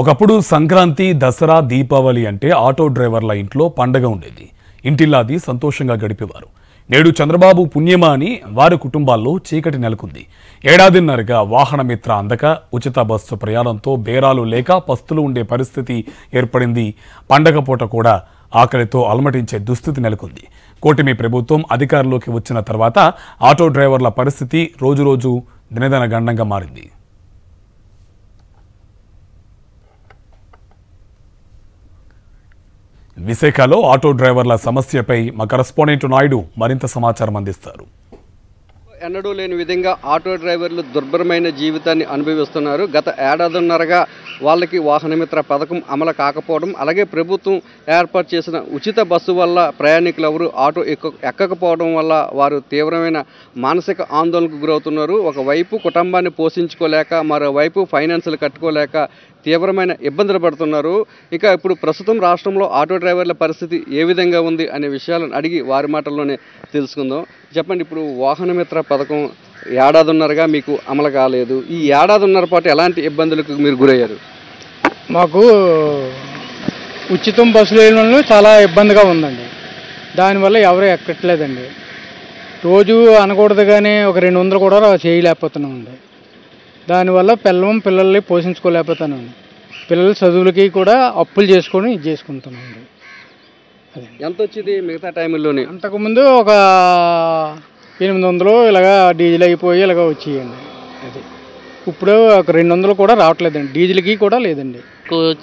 ఒకప్పుడు సంక్రాంతి, దసరా, దీపావళి అంటే ఆటో డ్రైవర్ల ఇంట్లో పండగ ఉండేది. ఇంటిల్లాది సంతోషంగా గడిపేవారు. నేడు చంద్రబాబు పుణ్యమా అని వారి కుటుంబాల్లో చీకటి నెలకొంది. ఏడాదిన్నరగా వాహనమిత్ర అందక, ఉచిత బస్సు ప్రయాణంతో బేరాలు లేక పస్తులు ఉండే పరిస్థితి ఏర్పడింది. పండగ పూట కూడా ఆకలితో అలమటించే దుస్థితి నెలకొంది. కూటమి ప్రభుత్వం అధికారంలోకి వచ్చిన తర్వాత ఆటో డ్రైవర్ల పరిస్థితి రోజురోజు దినదిన గండంగా మారింది. విశాఖలో ఆటో డ్రైవర్ల సమస్యపై మా కరెస్పాండెంట్ నాయుడు మరింత సమాచారం అందిస్తారు. ఎన్నడూ లేని విధంగా ఆటో డ్రైవర్లు దుర్భరమైన జీవితాన్ని అనుభవిస్తున్నారు. గత ఏడాదిన్నరగా వాళ్ళకి వాహనమిత్ర పథకం అమలు కాకపోవడం, అలాగే ప్రభుత్వం ఏర్పాటు చేసిన ఉచిత బస్సు వల్ల ప్రయాణికులు ఎవరు ఆటో ఎక్కకపోవడం వల్ల వారు తీవ్రమైన మానసిక ఆందోళనకు గురవుతున్నారు. ఒకవైపు కుటుంబాన్ని పోషించుకోలేక, మరోవైపు ఫైనాన్సులు కట్టుకోలేక తీవ్రమైన ఇబ్బందులు పడుతున్నారు. ఇక ఇప్పుడు ప్రస్తుతం రాష్ట్రంలో ఆటో డ్రైవర్ల పరిస్థితి ఏ విధంగా ఉంది అనే విషయాలను అడిగి వారి మాటల్లోనే తెలుసుకుందాం. చెప్పండి, ఇప్పుడు వాహనమిత్ర పథకం ఏడాదిన్నరగా మీకు అమలు కాలేదు. ఈ ఏడాదిన్నర పాటు ఎలాంటి ఇబ్బందులకు మీరు గురయ్యారు? మాకు ఉచితం బస్సులు వేయడంలో చాలా ఇబ్బందిగా ఉందండి. దానివల్ల ఎవరు ఎక్కట్లేదండి. రోజు అనకూడదు కానీ ఒక 200 కూడా చేయలేకపోతున్నామండి. దానివల్ల పిల్లల్ని పోషించుకోలేకపోతున్నామండి. పిల్లల చదువులకి కూడా అప్పులు చేసుకొని ఇది చేసుకుంటున్నామండి. ఎంత వచ్చింది మిగతా టైంలోనే? అంతకుముందు ఒక 800 ఇలాగా డీజిల్ అయిపోయి ఇలాగ వచ్చేయండి. అది ఇప్పుడు ఒక 200 కూడా రావట్లేదండి. డీజిల్కి కూడా లేదండి.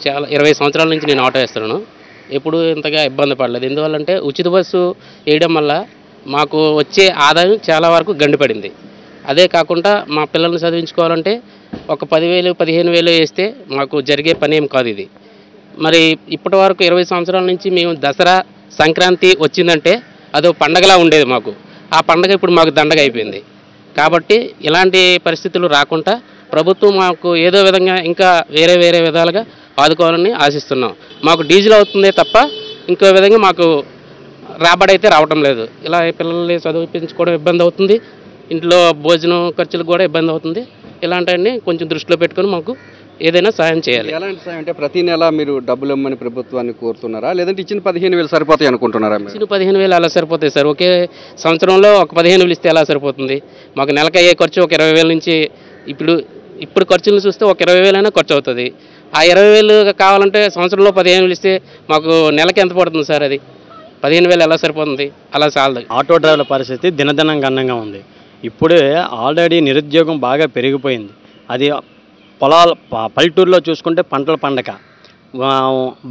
చాలా 20 సంవత్సరాల నుంచి నేను ఆటో వేస్తున్నాను. ఎప్పుడు ఇంతగా ఇబ్బంది పడలేదు. ఎందువల్లంటే ఉచిత బస్సు వేయడం వల్ల మాకు వచ్చే ఆదాయం చాలా వరకు గండిపడింది. అదే కాకుండా మా పిల్లల్ని చదివించుకోవాలంటే ఒక 10,000 15,000 వేస్తే మాకు జరిగే పని ఏం కాదు ఇది. మరి ఇప్పటి వరకు 20 సంవత్సరాల నుంచి మేము దసరా, సంక్రాంతి వచ్చిందంటే అదో పండగలా ఉండేది మాకు. ఆ పండగ ఇప్పుడు మాకు దండగ అయిపోయింది. కాబట్టి ఇలాంటి పరిస్థితులు రాకుండా ప్రభుత్వం మాకు ఏదో విధంగా ఇంకా వేరే విధాలుగా ఆదుకోవాలని ఆశిస్తున్నాం. మాకు డీజిల్ అవుతుందే తప్ప ఇంకో విధంగా మాకు రాబడి అయితే రావటం లేదు. ఇలా పిల్లల్ని చదివించుకోవడం ఇబ్బంది అవుతుంది. ఇంట్లో భోజనం ఖర్చులకు కూడా ఇబ్బంది అవుతుంది. ఇలాంటివన్నీ కొంచెం దృష్టిలో పెట్టుకొని మాకు ఏదైనా సాయం చేయాలి. ఎలాంటి సాయం అంటే ప్రతి నెల మీరు డబ్బులు ఇవ్వమని ప్రభుత్వాన్ని కోరుతున్నారా, లేదంటే ఇచ్చిన 15,000 సరిపోతాయి అనుకుంటున్నారా? ఇచ్చిన 15,000 అలా సరిపోతాయి సార్. ఒకే సంవత్సరంలో ఒక 15,000 ఇస్తే ఎలా సరిపోతుంది? మాకు నెలకు అయ్యే ఖర్చు ఒక 20,000 నుంచి ఇప్పుడు ఖర్చులను చూస్తే ఒక 20,000 అయినా ఖర్చు అవుతుంది. ఆ 20,000 కావాలంటే సంవత్సరంలో 15,000 ఇస్తే మాకు నెలకి ఎంత పడుతుంది సార్? అది 15,000 ఎలా సరిపోతుంది? అలా చాలదు. ఆటో డ్రైవర్ల పరిస్థితి దినదినం గండంగా ఉంది. ఇప్పుడే ఆల్రెడీ నిరుద్యోగం బాగా పెరిగిపోయింది. అది పల్లెటూరులో చూసుకుంటే పంటల పండగ,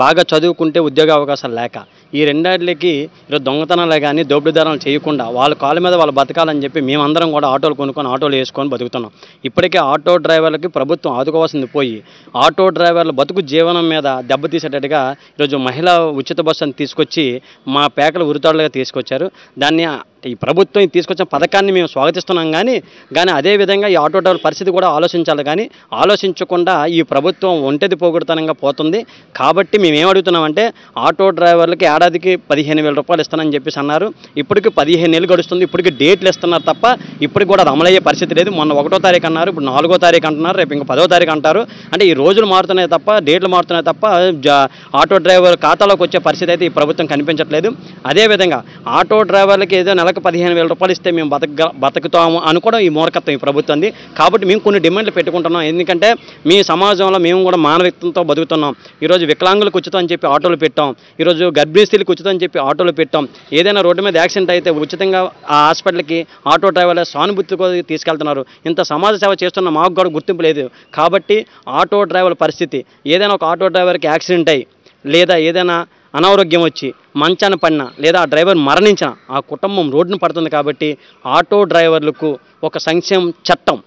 బాగా చదువుకుంటే ఉద్యోగ అవకాశాలు లేక, ఈ రెండాటికి ఈరోజు దొంగతనాలే కానీ దోపిడీదారాలు చేయకుండా వాళ్ళ కాళ్ళ మీద వాళ్ళు బతకాలని చెప్పి మేమందరం కూడా ఆటోలు కొనుక్కొని ఆటోలు వేసుకొని బతుకుతున్నాం. ఇప్పటికే ఆటో డ్రైవర్లకి ప్రభుత్వం ఆదుకోవాల్సింది పోయి ఆటో డ్రైవర్ల బతుకు జీవనం మీద దెబ్బతీసేటట్టుగా ఈరోజు మహిళా ఉచిత బస్సు అని తీసుకొచ్చి మా పేకలు ఉరితాడులుగా తీసుకొచ్చారు. దాన్ని ఈ ప్రభుత్వం తీసుకొచ్చిన పథకాన్ని మేము స్వాగతిస్తున్నాం. కానీ అదేవిధంగా ఈ ఆటో డ్రైవర్ల పరిస్థితి కూడా ఆలోచించాలి. కానీ ఆలోచించకుండా ఈ ప్రభుత్వం ఒంటెది పోగొడతనంగా పోతుంది. కాబట్టి మేమేం అడుగుతున్నామంటే ఆటో డ్రైవర్లకి ఏడాదికి 15,000 రూపాయలు ఇస్తానని చెప్పేసి అన్నారు. ఇప్పటికి 15 నెలలు గడుస్తుంది. ఇప్పటికి డేట్లు ఇస్తున్నారు తప్ప ఇప్పటికి కూడా అది అమలయ్యే పరిస్థితి లేదు. మొన్న 1వ తారీఖు అన్నారు, ఇప్పుడు 4వ తారీఖు అంటున్నారు, రేపు ఇంకా 10వ తారీఖు అంటారు. అంటే ఈ రోజులు మారుతున్నాయి తప్ప డేట్లు మారుతున్నాయి తప్ప ఆటో డ్రైవర్ ఖాతాలోకి వచ్చే పరిస్థితి అయితే ఈ ప్రభుత్వం కనిపించట్లేదు. అదేవిధంగా ఆటో డ్రైవర్లకి ఏదో నెలకు 15,000 రూపాయలు ఇస్తే మేము బతుకుతాము అనుకోవడం ఈ మూర్ఖత్వం ఈ ప్రభుత్వంది. కాబట్టి మేము కొన్ని డిమాండ్లు పెట్టుకుంటున్నాం. ఎందుకంటే మీ సమాజంలో మేము కూడా మానవత్వంతో బతుకుతున్నాం. ఈరోజు వికలాంగులకు ఉచితం అని చెప్పి ఆటోలు పెట్టాం. ఈరోజు గర్భిణీ స్త్రీలకు ఉచితం అని చెప్పి ఆటోలు పెట్టాం. ఏదైనా రోడ్డు మీద యాక్సిడెంట్ అయితే ఉచితంగా ఆ హాస్పిటల్కి ఆటో డ్రైవర్ల సానుభూతితో తీసుకెళ్తున్నారు. ఇంత సమాజ సేవ చేస్తున్న మాకు కూడా గుర్తింపు లేదు. కాబట్టి ఆటో డ్రైవర్ల పరిస్థితి, ఏదైనా ఒక ఆటో డ్రైవర్కి యాక్సిడెంట్ అయ్యి లేదా ఏదైనా అనారోగ్యం వచ్చి మంచాన పడినా లేదా ఆ డ్రైవర్ మరణించిన ఆ కుటుంబం రోడ్డును పడుతుంది. కాబట్టి ఆటో డ్రైవర్లకు ఒక సంక్షేమ చట్టం,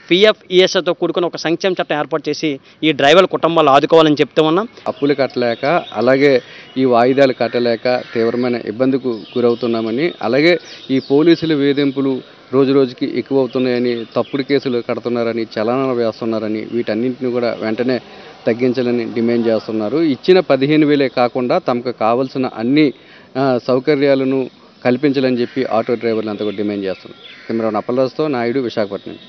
PF ESతో కూడుకుని ఒక సంక్షేమ చట్టం ఏర్పాటు చేసి ఈ డ్రైవర్ల కుటుంబాలు ఆదుకోవాలని చెప్తూ ఉన్నాం. అప్పులు కట్టలేక, అలాగే ఈ వాయిదాలు కట్టలేక తీవ్రమైన ఇబ్బందికి గురవుతున్నామని, అలాగే ఈ పోలీసుల వేధింపులు రోజుకి ఎక్కువ అవుతున్నాయని, తప్పుడు కేసులు కడుతున్నారని, చలానాలు వేస్తున్నారని, వీటన్నింటిని కూడా వెంటనే తగ్గించాలని డిమాండ్ చేస్తున్నారు. ఇచ్చిన 15,000 కాకుండా తమకు కావాల్సిన అన్ని సౌకర్యాలను కల్పించాలని చెప్పి ఆటో డ్రైవర్లు అంతా కూడా డిమాండ్ చేస్తున్నారు. కెమెరా అప్పలరాజుతో నాయుడు, విశాఖపట్నం.